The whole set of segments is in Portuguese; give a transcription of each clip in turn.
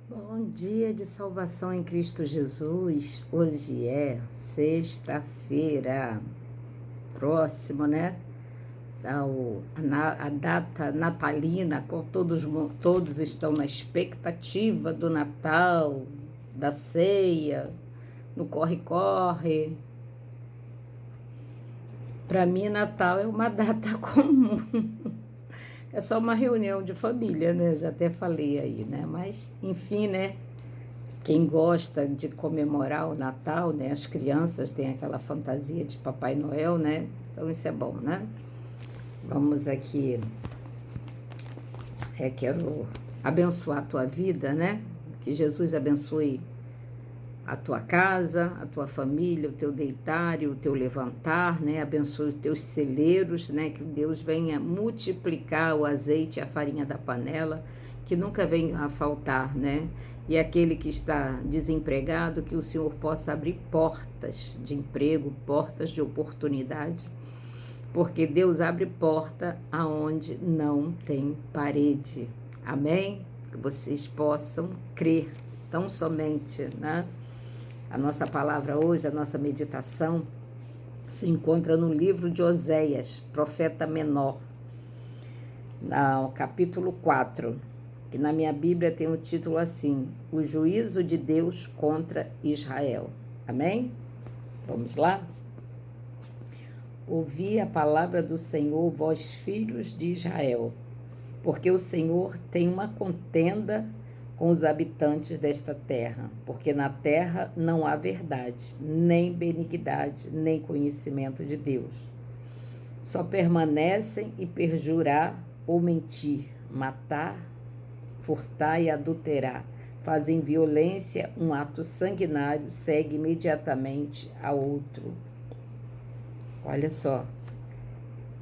Bom dia de salvação em Cristo Jesus. Hoje é sexta-feira, próximo, né? A data natalina, todos estão na expectativa do Natal, da ceia, no corre-corre. Para mim, Natal é uma data comum. É só uma reunião de família, né? Já até falei aí, né? Mas, enfim, né? Quem gosta de comemorar o Natal, né? As crianças têm aquela fantasia de Papai Noel, né? Então isso é bom, né? Vamos aqui, quero abençoar a tua vida, né? Que Jesus abençoe a tua casa, a tua família, o teu deitar e o teu levantar, né? Abençoe os teus celeiros, né? Que Deus venha multiplicar o azeite e a farinha da panela, que nunca venha a faltar, né? E aquele que está desempregado, que o Senhor possa abrir portas de emprego, portas de oportunidade, porque Deus abre porta aonde não tem parede. Amém? Que vocês possam crer tão somente, né? A nossa palavra hoje, a nossa meditação, se encontra no livro de Oséias, profeta menor, no capítulo 4, que na minha Bíblia tem o título assim: O juízo de Deus contra Israel. Amém? Vamos lá? Ouvi a palavra do Senhor, vós filhos de Israel, porque o Senhor tem uma contenda com os habitantes desta terra, porque na terra não há verdade, nem benignidade, nem conhecimento de Deus. Só permanecem e perjurar ou mentir, matar, furtar e adulterar. Fazem violência, um ato sanguinário, segue imediatamente a outro. Olha só,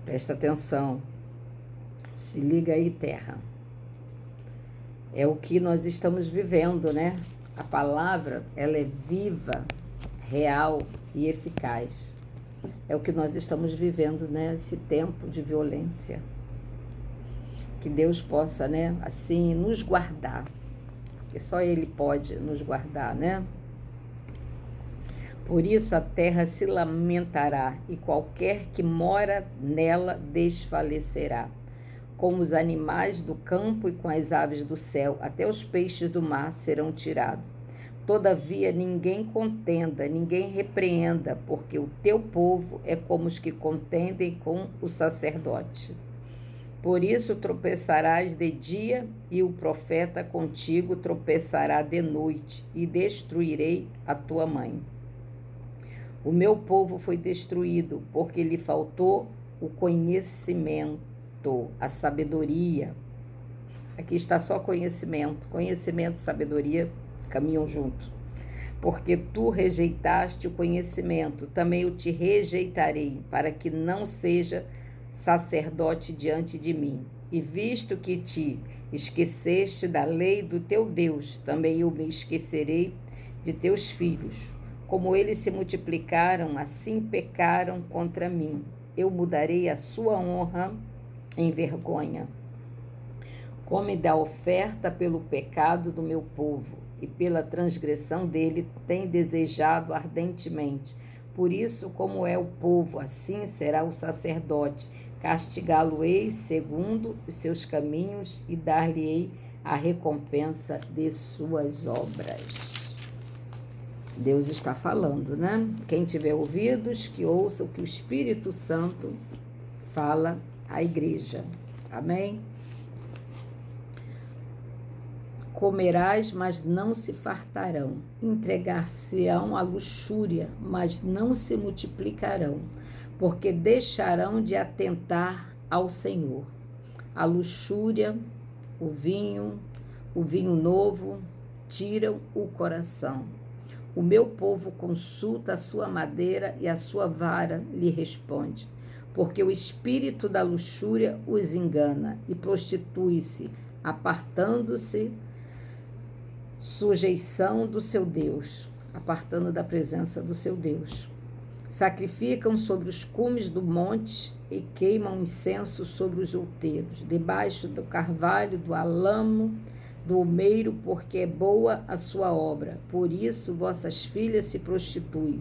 presta atenção, se liga aí, terra. É o que nós estamos vivendo, né? A palavra, ela é viva, real e eficaz. É o que nós estamos vivendo, né? Esse tempo de violência. Que Deus possa, né? Assim, nos guardar. Porque só Ele pode nos guardar, né? Por isso a terra se lamentará e qualquer que mora nela desfalecerá. Com os animais do campo e com as aves do céu, até os peixes do mar serão tirados. Todavia ninguém contenda, ninguém repreenda, porque o teu povo é como os que contendem com o sacerdote. Por isso tropeçarás de dia, e o profeta contigo tropeçará de noite, e destruirei a tua mãe. O meu povo foi destruído, porque lhe faltou o conhecimento, a sabedoria. Aqui está só conhecimento. Conhecimento e sabedoria caminham junto. Porque tu rejeitaste o conhecimento, também eu te rejeitarei, para que não seja sacerdote diante de mim. E visto que te esqueceste da lei do teu Deus, também eu me esquecerei de teus filhos. Como eles se multiplicaram, assim pecaram contra mim. Eu mudarei a sua honra em vergonha. Come da oferta pelo pecado do meu povo, e pela transgressão dele tem desejado ardentemente. Por isso, como é o povo, assim será o sacerdote. Castigá-lo-ei segundo os seus caminhos e dar-lhe-ei a recompensa de suas obras. Deus está falando, né? Quem tiver ouvidos, que ouça o que o Espírito Santo fala à igreja. Amém? Comerás, mas não se fartarão. Entregar-se-ão à luxúria, mas não se multiplicarão, porque deixarão de atentar ao Senhor. A luxúria, o vinho novo, tiram o coração. O meu povo consulta a sua madeira e a sua vara lhe responde, porque o espírito da luxúria os engana e prostitui-se, apartando-se sujeição do seu Deus, apartando da presença do seu Deus. Sacrificam sobre os cumes do monte e queimam incenso sobre os outeiros, debaixo do carvalho, do álamo, do almeiro, porque é boa a sua obra. Por isso vossas filhas se prostituem,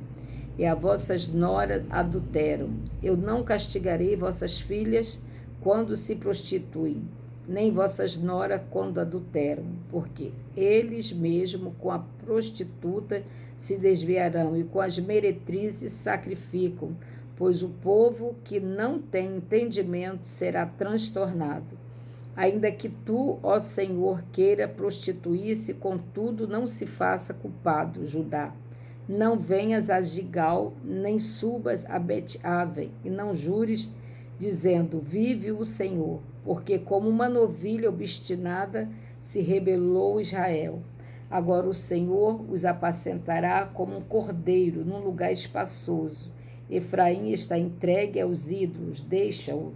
e as vossas noras adulteram. Eu não castigarei vossas filhas quando se prostituem, nem vossas noras quando adulteram, porque eles mesmo com a prostituta se desviarão e com as meretrizes sacrificam, pois o povo que não tem entendimento será transtornado. Ainda que tu, ó Senhor, queira prostituir-se, contudo não se faça culpado, Judá. Não venhas a Gigal, nem subas a Bet-Aven, e não jures, dizendo, vive o Senhor, porque como uma novilha obstinada se rebelou Israel. Agora o Senhor os apacentará como um cordeiro num lugar espaçoso. Efraim está entregue aos ídolos, deixa-o.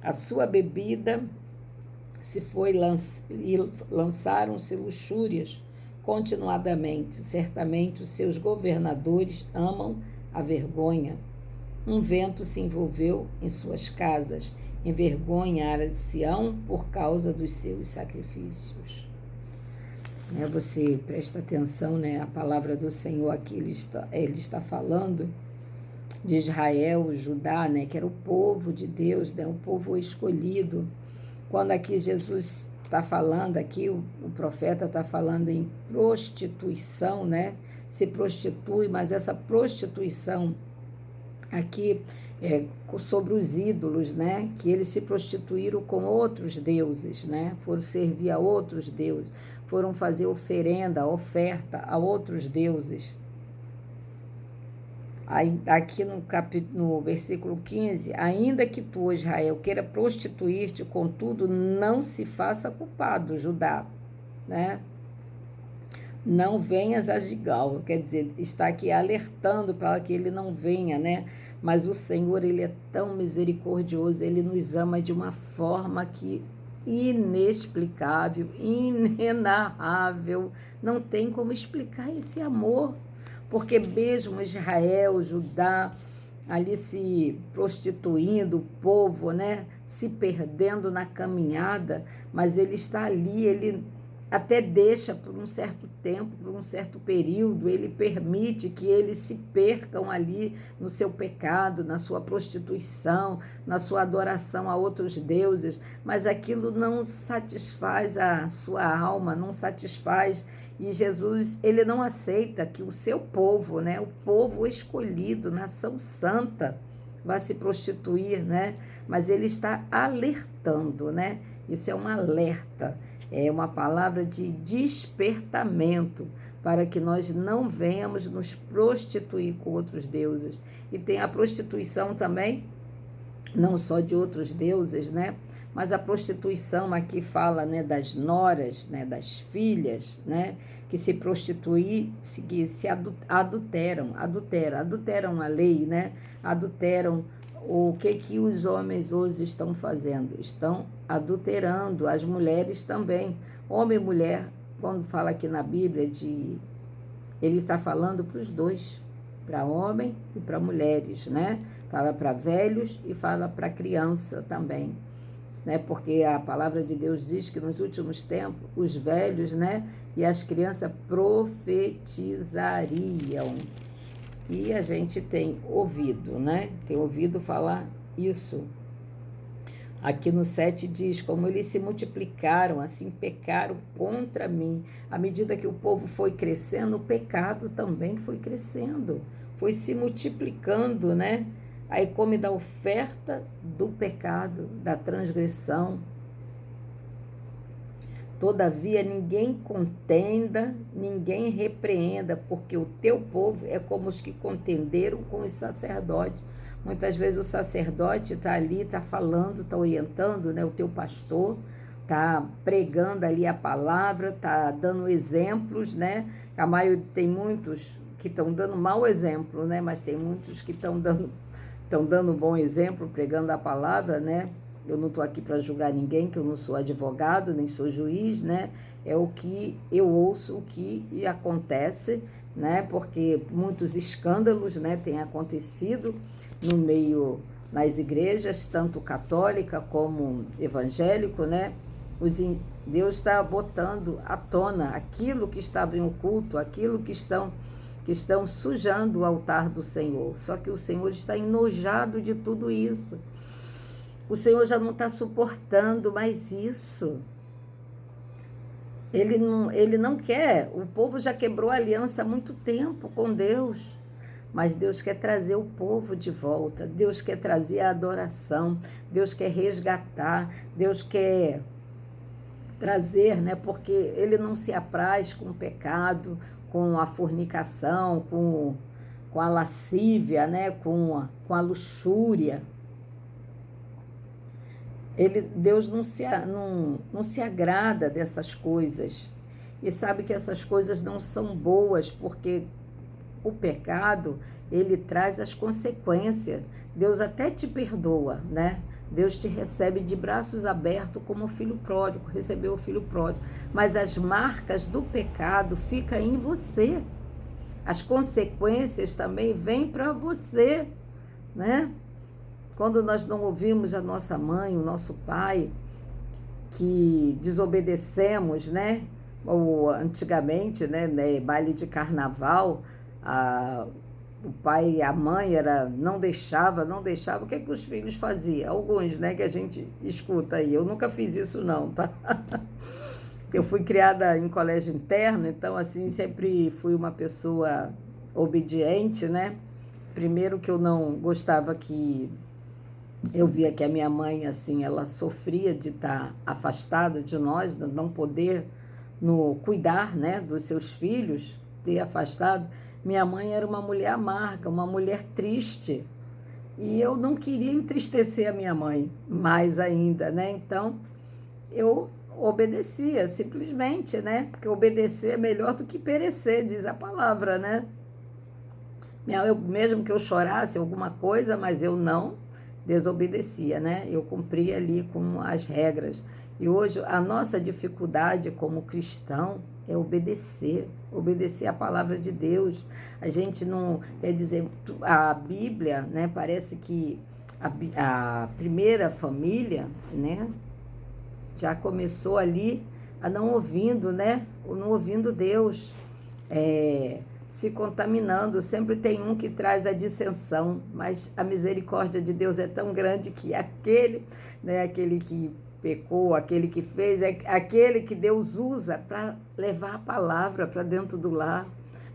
A sua bebida se foi e lançaram-se luxúrias continuadamente. Certamente os seus governadores amam a vergonha. Um vento se envolveu em suas casas, envergonharam de Sião por causa dos seus sacrifícios. Você presta atenção, a palavra do Senhor aqui, ele está falando de Israel, Judá, que era o povo de Deus, o povo escolhido. Quando aqui Jesus está falando, aqui o profeta está falando em prostituição, se prostitui, mas essa prostituição aqui é sobre os ídolos, que eles se prostituíram com outros deuses, foram servir a outros deuses, foram fazer oferta a outros deuses. Aqui no versículo 15, ainda que tu, Israel, queira prostituir-te, contudo, não se faça culpado, Judá, Não venhas a Gigal, quer dizer, está aqui alertando para que ele não venha, Mas o Senhor, ele é tão misericordioso, ele nos ama de uma forma que inexplicável, inenarrável, não tem como explicar esse amor. Porque mesmo Israel, Judá, ali se prostituindo, o povo, se perdendo na caminhada, mas ele está ali, ele até deixa por um certo tempo, por um certo período, ele permite que eles se percam ali no seu pecado, na sua prostituição, na sua adoração a outros deuses, mas aquilo não satisfaz a sua alma, não satisfaz. E Jesus, ele não aceita que o seu povo, o povo escolhido, nação santa, vá se prostituir, Mas ele está alertando, Isso é um alerta, é uma palavra de despertamento para que nós não venhamos nos prostituir com outros deuses. E tem a prostituição também, não só de outros deuses, Mas a prostituição aqui fala, das noras, das filhas, que se prostituem, que se adulteram a lei, adulteram. O que os homens hoje estão fazendo? Estão adulterando, as mulheres também. Homem e mulher, quando fala aqui na Bíblia, ele está falando para os dois, para homem e para mulheres, Fala para velhos e fala para criança também. Porque a palavra de Deus diz que nos últimos tempos os velhos, e as crianças profetizariam. E a gente tem ouvido, Tem ouvido falar isso. Aqui no 7 diz, como eles se multiplicaram, assim pecaram contra mim. À medida que o povo foi crescendo, o pecado também foi crescendo, foi se multiplicando, Aí come da oferta do pecado, da transgressão. Todavia ninguém contenda, ninguém repreenda, porque o teu povo é como os que contenderam com os sacerdotes. Muitas vezes o sacerdote está ali, está falando, está orientando, o teu pastor, está pregando ali a palavra, está dando exemplos, A maioria, tem muitos que estão dando mau exemplo, mas tem muitos que estão dando bom exemplo, pregando a palavra, Eu não estou aqui para julgar ninguém, que eu não sou advogado, nem sou juiz, É o que eu ouço, o que acontece, Porque muitos escândalos, têm acontecido no meio, nas igrejas, tanto católica como evangélico, Deus está botando à tona aquilo que estava em oculto, aquilo que estão sujando o altar do Senhor. Só que o Senhor está enojado de tudo isso. O Senhor já não está suportando mais isso. Ele não quer. O povo já quebrou a aliança há muito tempo com Deus. Mas Deus quer trazer o povo de volta. Deus quer trazer a adoração. Deus quer resgatar. Deus quer trazer, né? Porque Ele não se apraz com o pecado, com a fornicação, com a lascívia, né? com a luxúria. Deus não se agrada dessas coisas. E sabe que essas coisas não são boas, porque o pecado, ele traz as consequências. Deus até te perdoa, né? Deus te recebe de braços abertos como o filho pródigo, recebeu o filho pródigo. Mas as marcas do pecado ficam em você. As consequências também vêm para você, né? Quando nós não ouvimos a nossa mãe, o nosso pai, que desobedecemos, né? Ou antigamente, né, baile de carnaval, o pai e a mãe não deixava, o que os filhos faziam? Alguns, né, que a gente escuta aí. Eu nunca fiz isso não, tá? Eu fui criada em colégio interno, então assim, sempre fui uma pessoa obediente, né? Primeiro que eu não gostava eu via que a minha mãe, assim, ela sofria de estar afastada de nós, de não poder cuidar, né, dos seus filhos, ter afastado. Minha mãe era uma mulher amarga, uma mulher triste, e eu não queria entristecer a minha mãe mais ainda, né? Então, eu obedecia, simplesmente, né? Porque obedecer é melhor do que perecer, diz a palavra, né? Mesmo que eu chorasse alguma coisa, mas eu não desobedecia, né? Eu cumpria ali com as regras. E hoje a nossa dificuldade como cristão é obedecer a palavra de Deus. A gente não, quer dizer, a Bíblia, né? Parece que a primeira família, né? Já começou ali a não ouvindo, né? Ou não ouvindo Deus. Se contaminando, sempre tem um que traz a dissensão, mas a misericórdia de Deus é tão grande que aquele que pecou, aquele que fez, é aquele que Deus usa para levar a palavra para dentro do lar,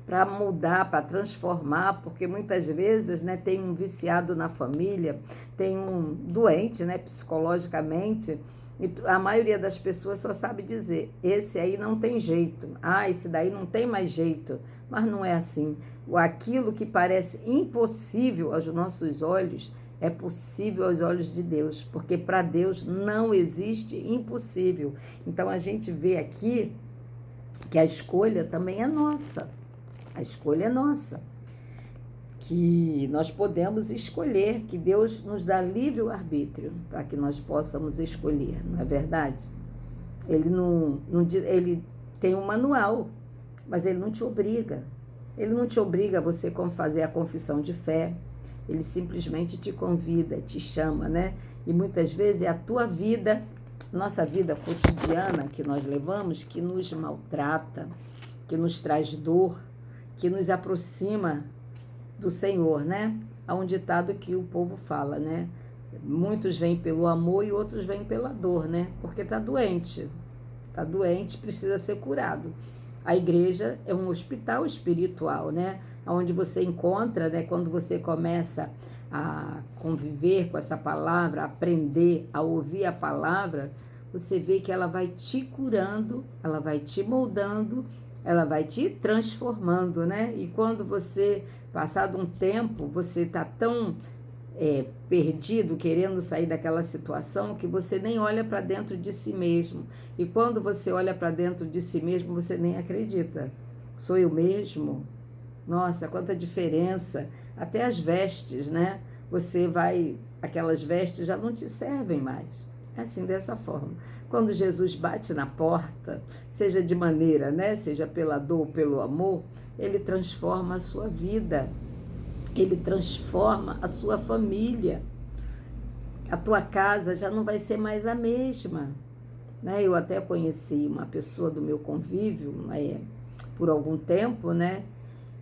para mudar, para transformar, porque muitas vezes, né, tem um viciado na família, tem um doente, né, psicologicamente, e a maioria das pessoas só sabe dizer, esse aí não tem jeito, esse daí não tem mais jeito, mas não é assim. Aquilo que parece impossível aos nossos olhos é possível aos olhos de Deus, porque para Deus não existe impossível. Então a gente vê aqui que a escolha também é nossa, a escolha é nossa, que nós podemos escolher, que Deus nos dá livre arbítrio para que nós possamos escolher, não é verdade? Ele tem um manual, mas ele não te obriga. Ele não te obriga a você fazer a confissão de fé. Ele simplesmente te convida, te chama, né? E muitas vezes é a tua vida, nossa vida cotidiana que nós levamos, que nos maltrata, que nos traz dor, que nos aproxima do Senhor, né? Há um ditado que o povo fala, né? Muitos vêm pelo amor e outros vêm pela dor, né? Porque está doente, precisa ser curado. A igreja é um hospital espiritual, né? Onde você encontra, né? Quando você começa a conviver com essa palavra, a aprender a ouvir a palavra, você vê que ela vai te curando, ela vai te moldando, ela vai te transformando, né? E quando você, passado um tempo, você está tão perdido, querendo sair daquela situação, que você nem olha para dentro de si mesmo. E quando você olha para dentro de si mesmo, você nem acredita. Sou eu mesmo? Nossa, quanta diferença. Até as vestes, né? Aquelas vestes já não te servem mais. É assim, dessa forma. Quando Jesus bate na porta, seja de maneira, né? Seja pela dor ou pelo amor, ele transforma a sua vida. Ele transforma a sua família. A tua casa já não vai ser mais a mesma. né? Eu até conheci uma pessoa do meu convívio por algum tempo, né?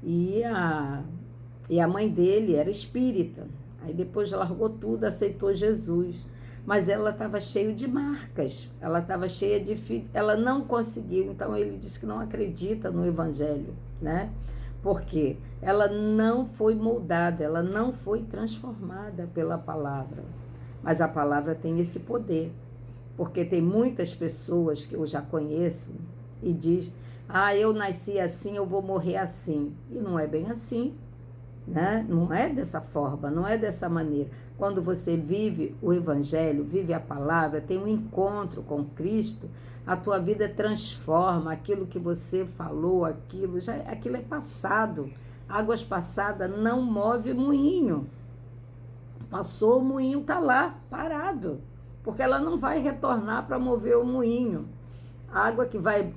E a mãe dele era espírita. Aí depois largou tudo, aceitou Jesus. Mas ela estava cheia de marcas, ela estava cheia de... Ela não conseguiu, então ele disse que não acredita no Evangelho, né? Porque ela não foi moldada, ela não foi transformada pela palavra. Mas a palavra tem esse poder, porque tem muitas pessoas que eu já conheço e diz: ah, eu nasci assim, eu vou morrer assim. E não é bem assim, né? Não é dessa forma, não é dessa maneira. Quando você vive o Evangelho, vive a palavra, tem um encontro com Cristo, a tua vida transforma aquilo que você falou, aquilo é passado. Águas passadas não move moinho. Passou, o moinho está lá, parado, porque ela não vai retornar para mover o moinho. A água que vai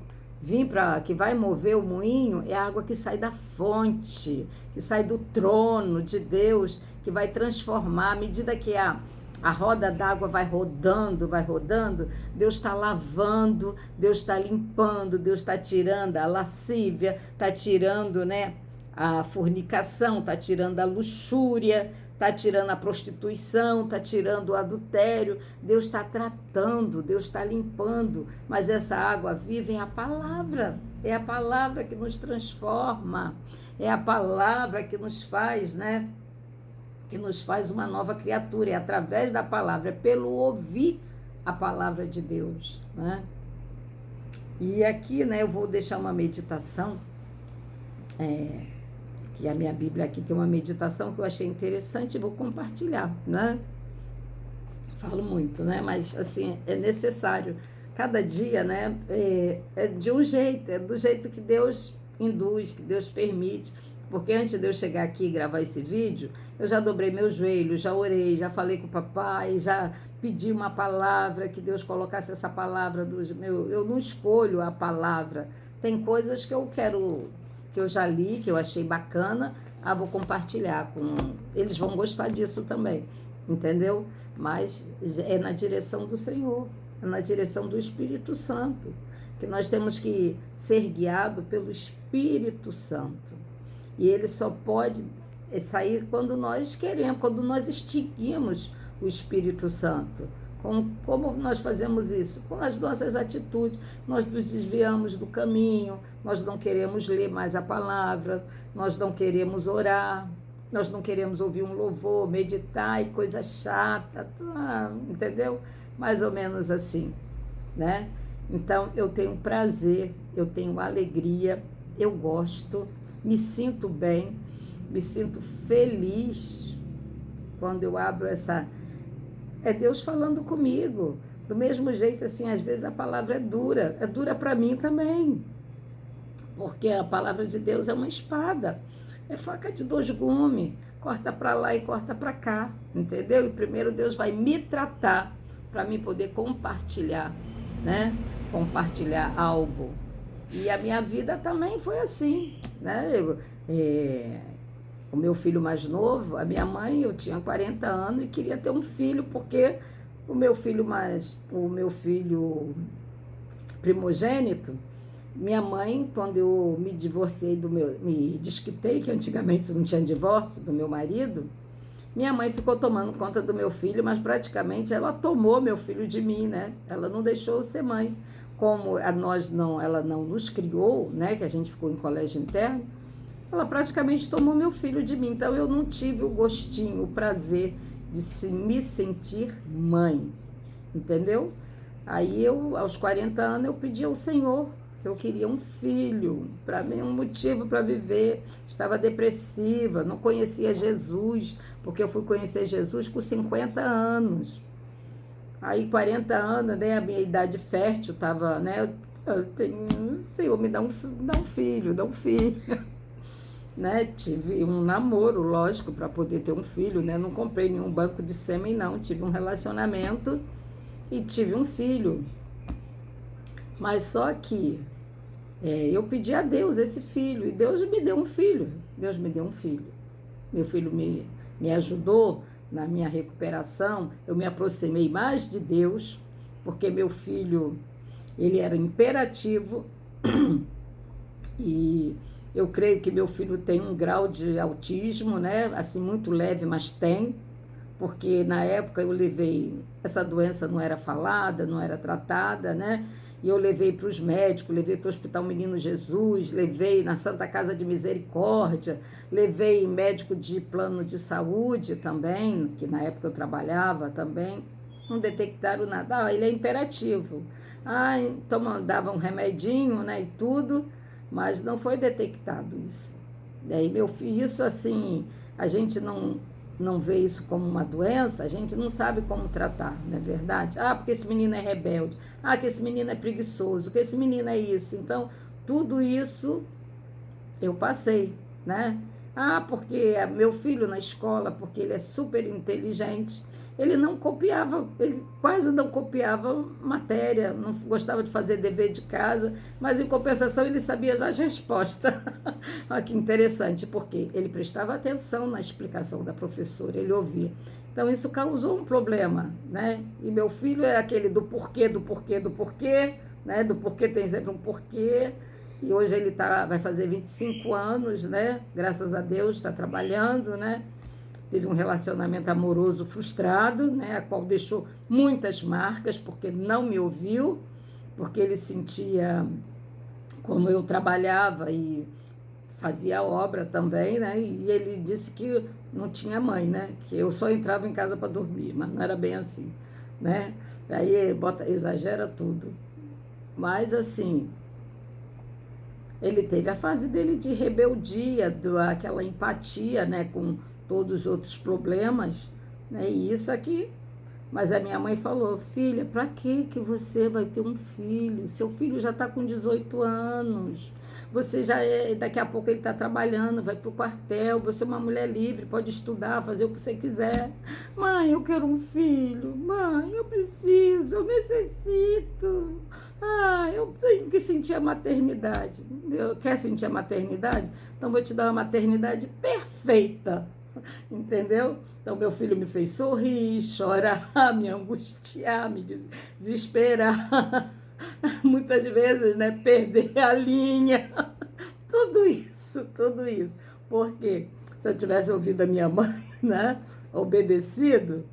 que vai mover o moinho é a água que sai da fonte, que sai do trono de Deus, que vai transformar. À medida que a roda d'água vai rodando, Deus está lavando, Deus está limpando, Deus está tirando a lascívia, está tirando, né, a fornicação, está tirando a luxúria, está tirando a prostituição, está tirando o adultério. Deus está tratando, Deus está limpando, mas essa água viva é a palavra que nos transforma, é a palavra que nos faz, né? Que nos faz uma nova criatura, é através da palavra, é pelo ouvir a palavra de Deus, né? E aqui, né, eu vou deixar uma meditação, que a minha Bíblia aqui tem uma meditação que eu achei interessante e vou compartilhar, né? Falo muito, né? Mas, assim, é necessário. Cada dia, né? É de um jeito, é do jeito que Deus induz, que Deus permite. Porque antes de eu chegar aqui e gravar esse vídeo, eu já dobrei meus joelhos, já orei, já falei com o papai, já pedi uma palavra, que Deus colocasse essa palavra eu não escolho a palavra. Tem coisas que eu quero, que eu já li, que eu achei bacana, vou compartilhar eles vão gostar disso também, entendeu? Mas é na direção do Senhor, é na direção do Espírito Santo, que nós temos que ser guiados pelo Espírito Santo. E ele só pode sair quando nós queremos, quando nós extinguimos o Espírito Santo. Como nós fazemos isso? Com as nossas atitudes. Nós nos desviamos do caminho, nós não queremos ler mais a palavra, nós não queremos orar, nós não queremos ouvir um louvor, meditar e coisa chata, entendeu? Mais ou menos assim, né? Então, eu tenho prazer, eu tenho alegria, eu gosto, me sinto bem, me sinto feliz quando eu abro essa... É Deus falando comigo. Do mesmo jeito, assim, às vezes a palavra é dura para mim também. Porque a palavra de Deus é uma espada, é faca de 2 gumes, corta para lá e corta para cá, entendeu? E primeiro Deus vai me tratar para mim poder compartilhar, né? Compartilhar algo. E a minha vida também foi assim, né? O meu filho mais novo, a minha mãe, eu tinha 40 anos e queria ter um filho, porque o meu filho primogênito, minha mãe, quando eu me divorciei me desquitei, que antigamente não tinha divórcio do meu marido, minha mãe ficou tomando conta do meu filho, mas praticamente ela tomou meu filho de mim, né? Ela não deixou eu ser mãe. Como ela não nos criou, né? Que a gente ficou em colégio interno, ela praticamente tomou meu filho de mim. Então, eu não tive o gostinho, o prazer de me sentir mãe, entendeu? Aí, aos 40 anos, eu pedi ao Senhor, eu queria um filho, para mim, um motivo para viver. Estava depressiva, não conhecia Jesus, porque eu fui conhecer Jesus com 50 anos. Aí, 40 anos, né, a minha idade fértil estava, né? Senhor, me dá um filho, né? Tive um namoro, lógico, para poder ter um filho, né? Não comprei nenhum banco de sêmen, não. Tive um relacionamento e tive um filho. Mas só que eu pedi a Deus esse filho, e Deus me deu um filho. Deus me deu um filho. Meu filho me ajudou na minha recuperação. Eu me aproximei mais de Deus, porque meu filho Ele era imperativo e eu creio que meu filho tem um grau de autismo, né? Assim, muito leve, mas tem, porque na época eu levei, essa doença não era falada, não era tratada, né? E eu levei para os médicos, levei para o Hospital Menino Jesus, levei na Santa Casa de Misericórdia, levei médico de plano de saúde também, que na época eu trabalhava também, não detectaram nada. Ah, ele é imperativo. Ah, então davam um remedinho, né, e tudo, mas não foi detectado isso. Daí meu filho, isso assim, a gente não vê isso como uma doença, a gente não sabe como tratar, não é verdade? Ah, porque esse menino é rebelde. Ah, que esse menino é preguiçoso, que esse menino é isso. Então, tudo isso eu passei, né? Ah, porque meu filho na escola, porque ele é super inteligente, ele não copiava, ele quase não copiava matéria, não gostava de fazer dever de casa, mas em compensação ele sabia as respostas. Olha que interessante, porque ele prestava atenção na explicação da professora, ele ouvia. Então isso causou um problema, né? E meu filho é aquele do porquê, do porquê, do porquê, né? Do porquê tem sempre um porquê. E hoje ele vai fazer 25 anos, né? Graças a Deus, está trabalhando, né? Teve um relacionamento amoroso frustrado, né? A qual deixou muitas marcas, porque não me ouviu, porque ele sentia como eu trabalhava e fazia obra também, né? E ele disse que não tinha mãe, né? Que eu só entrava em casa para dormir, mas não era bem assim, né? Aí exagera tudo. Mas assim, ele teve a fase dele de rebeldia, aquela empatia, né, com todos os outros problemas, né, e isso aqui. Mas a minha mãe falou: filha, para que você vai ter um filho? Seu filho já está com 18 anos, você já daqui a pouco ele está trabalhando, vai para o quartel, você é uma mulher livre, pode estudar, fazer o que você quiser. Mãe, eu quero um filho. Mãe, eu preciso, eu necessito. Ah, eu tenho que sentir a maternidade. Quer sentir a maternidade? Então vou te dar uma maternidade perfeita. Entendeu? Então meu filho me fez sorrir, chorar, me angustiar, me desesperar, muitas vezes, né, perder a linha, tudo isso, porque se eu tivesse ouvido a minha mãe, né, obedecido,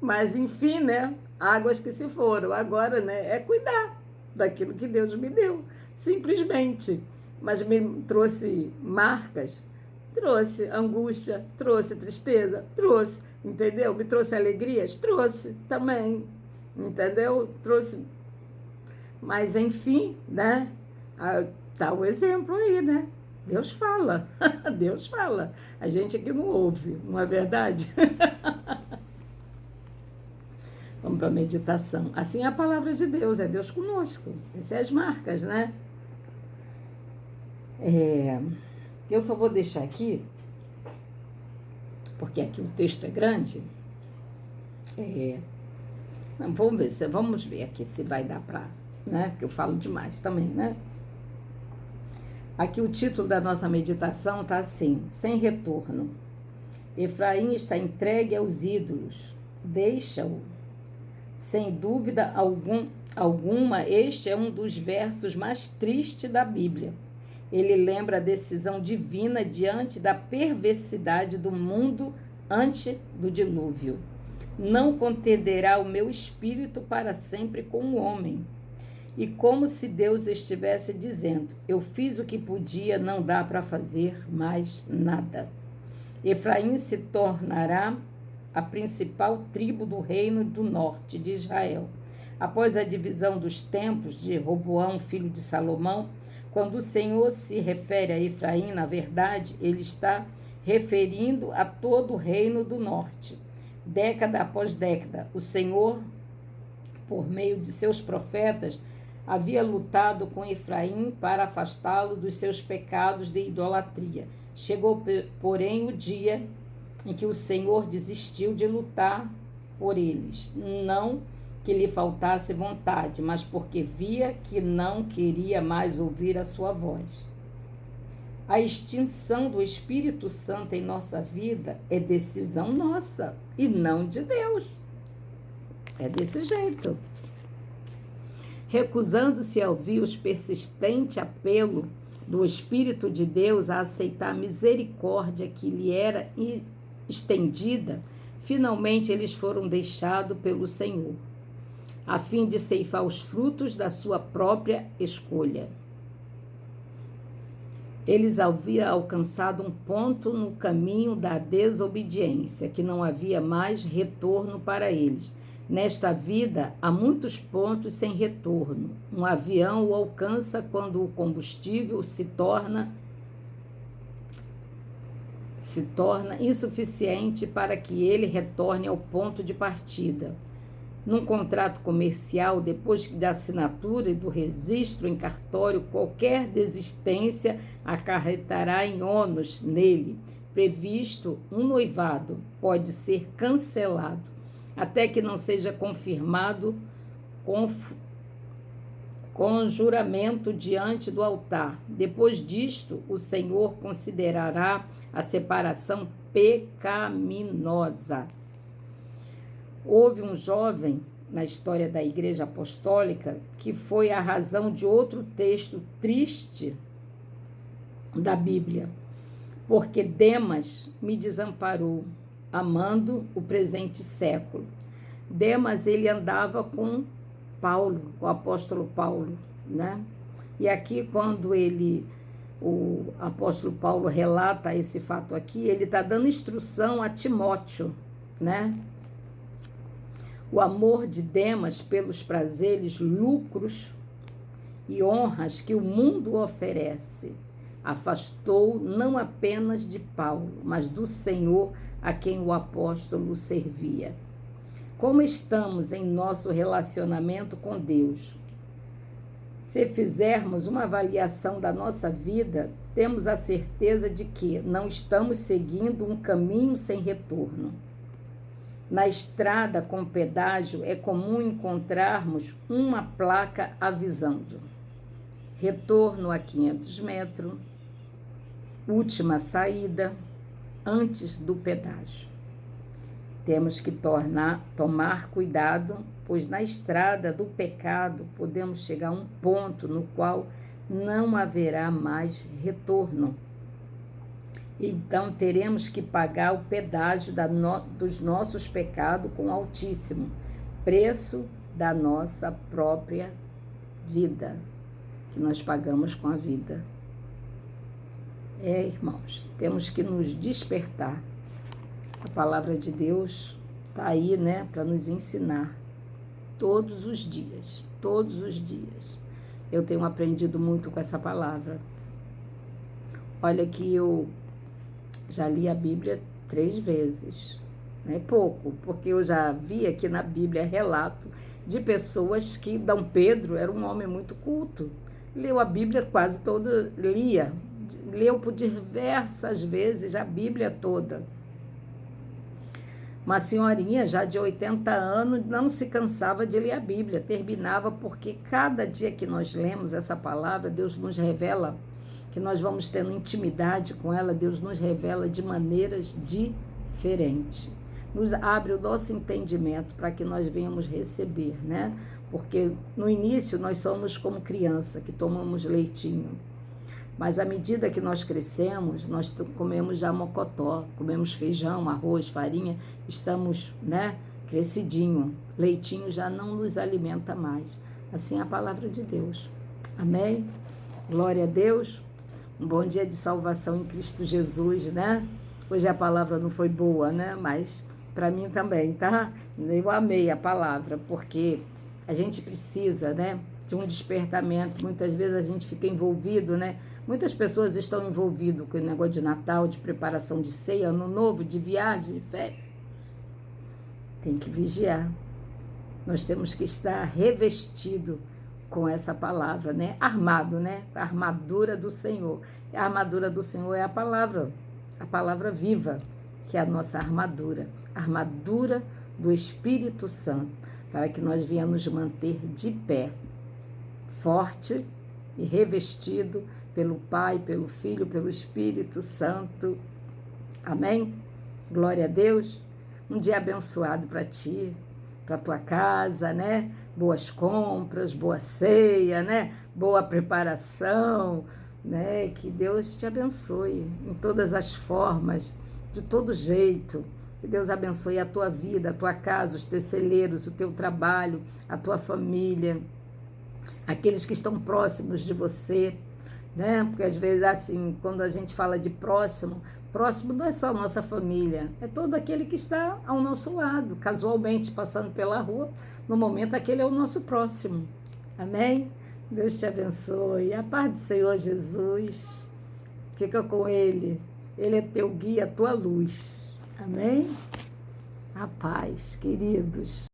mas enfim, né, águas que se foram, agora, né, é cuidar daquilo que Deus me deu, simplesmente, mas me trouxe marcas. Trouxe angústia, trouxe tristeza, trouxe, entendeu? Me trouxe alegrias, trouxe também, entendeu? Trouxe, mas enfim, né? Tá o exemplo aí, né? Deus fala, Deus fala. A gente aqui não ouve, não é verdade? Vamos para a meditação. Assim é a palavra de Deus, é Deus conosco. Essas são as marcas, né? Eu só vou deixar aqui, porque aqui o texto é grande. Vamos ver aqui se vai dar para, né? Porque eu falo demais também, né? Aqui o título da nossa meditação está assim: sem retorno. Efraim está entregue aos ídolos, deixa-o. Sem dúvida alguma, este é um dos versos mais tristes da Bíblia. Ele lembra a decisão divina diante da perversidade do mundo antes do dilúvio. Não contenderá o meu espírito para sempre com o homem. E como se Deus estivesse dizendo: eu fiz o que podia, não dá para fazer mais nada. Efraim se tornará a principal tribo do reino do norte de Israel. Após a divisão dos templos de Roboão, filho de Salomão, quando o Senhor se refere a Efraim, na verdade, ele está referindo a todo o reino do norte. Década após década, o Senhor, por meio de seus profetas, havia lutado com Efraim para afastá-lo dos seus pecados de idolatria. Chegou, porém, o dia em que o Senhor desistiu de lutar por eles, não que lhe faltasse vontade, mas porque via que não queria mais ouvir a sua voz. A extinção do Espírito Santo em nossa vida é decisão nossa e não de Deus. É desse jeito. recusando-se a ouvir o persistente apelo do Espírito de Deus a aceitar a misericórdia que lhe era estendida, finalmente eles foram deixados pelo Senhor, a fim de ceifar os frutos da sua própria escolha. Eles haviam alcançado um ponto no caminho da desobediência, que não havia mais retorno para eles. Nesta vida, há muitos pontos sem retorno. Um avião o alcança quando o combustível se torna insuficiente para que ele retorne ao ponto de partida. Num contrato comercial, depois da assinatura e do registro em cartório, qualquer desistência acarretará em ônus nele. Previsto um noivado pode ser cancelado, até que não seja confirmado com juramento diante do altar. Depois disto, o Senhor considerará a separação pecaminosa. Houve um jovem na história da Igreja Apostólica que foi a razão de outro texto triste da Bíblia, porque Demas me desamparou, amando o presente século. Demas, ele andava com Paulo, com o apóstolo Paulo, né? E aqui, quando o apóstolo Paulo relata esse fato aqui, ele está dando instrução a Timóteo, né? O amor de Demas pelos prazeres, lucros e honras que o mundo oferece afastou não apenas de Paulo, mas do Senhor a quem o apóstolo servia. Como estamos em nosso relacionamento com Deus? Se fizermos uma avaliação da nossa vida, temos a certeza de que não estamos seguindo um caminho sem retorno. Na estrada com pedágio é comum encontrarmos uma placa avisando: retorno a 500 metros, última saída, antes do pedágio. Temos que tomar cuidado, pois na estrada do pecado podemos chegar a um ponto no qual não haverá mais retorno. Então teremos que pagar o pedágio dos nossos pecados com o Altíssimo, preço da nossa própria vida, que nós pagamos com a vida. Irmãos, temos que nos despertar. A palavra de Deus está aí, né, para nos ensinar todos os dias, todos os dias. Eu tenho aprendido muito com essa palavra. Olha que eu já li a Bíblia 3 vezes, né? Pouco, porque eu já vi aqui na Bíblia relato de pessoas que Dom Pedro era um homem muito culto, leu a Bíblia quase toda, leu por diversas vezes a Bíblia toda. Uma senhorinha já de 80 anos não se cansava de ler a Bíblia, terminava, porque cada dia que nós lemos essa palavra, Deus nos revela, que nós vamos tendo intimidade com ela, Deus nos revela de maneiras diferentes. Nos abre o nosso entendimento para que nós venhamos receber, né? Porque no início nós somos como criança, que tomamos leitinho. Mas à medida que nós crescemos, nós comemos já mocotó, comemos feijão, arroz, farinha, estamos, né, crescidinho. Leitinho já não nos alimenta mais. Assim é a palavra de Deus. Amém? Glória a Deus. Um bom dia de salvação em Cristo Jesus, né? Hoje a palavra não foi boa, né? Mas para mim também, tá? Eu amei a palavra, porque a gente precisa, né, de um despertamento. Muitas vezes a gente fica envolvido, né? Muitas pessoas estão envolvidas com o negócio de Natal, de preparação de ceia, Ano Novo, de viagem, de fé. Tem que vigiar. Nós temos que estar revestido com essa palavra, né? Armado, né? A armadura do Senhor. A armadura do Senhor é a palavra viva, que é a nossa armadura. A armadura do Espírito Santo, para que nós venhamos manter de pé, forte e revestido pelo Pai, pelo Filho, pelo Espírito Santo. Amém? Glória a Deus. Um dia abençoado para ti, para a tua casa, né? Boas compras, boa ceia, né? Boa preparação, né? Que Deus te abençoe em todas as formas, de todo jeito. Que Deus abençoe a tua vida, a tua casa, os teus celeiros, o teu trabalho, a tua família, aqueles que estão próximos de você, né? Porque às vezes, assim, quando a gente fala de próximo, próximo não é só a nossa família, é todo aquele que está ao nosso lado, casualmente passando pela rua, no momento aquele é o nosso próximo. Amém? Deus te abençoe. A paz do Senhor Jesus, fica com Ele. Ele é teu guia, tua luz. Amém? A paz, queridos.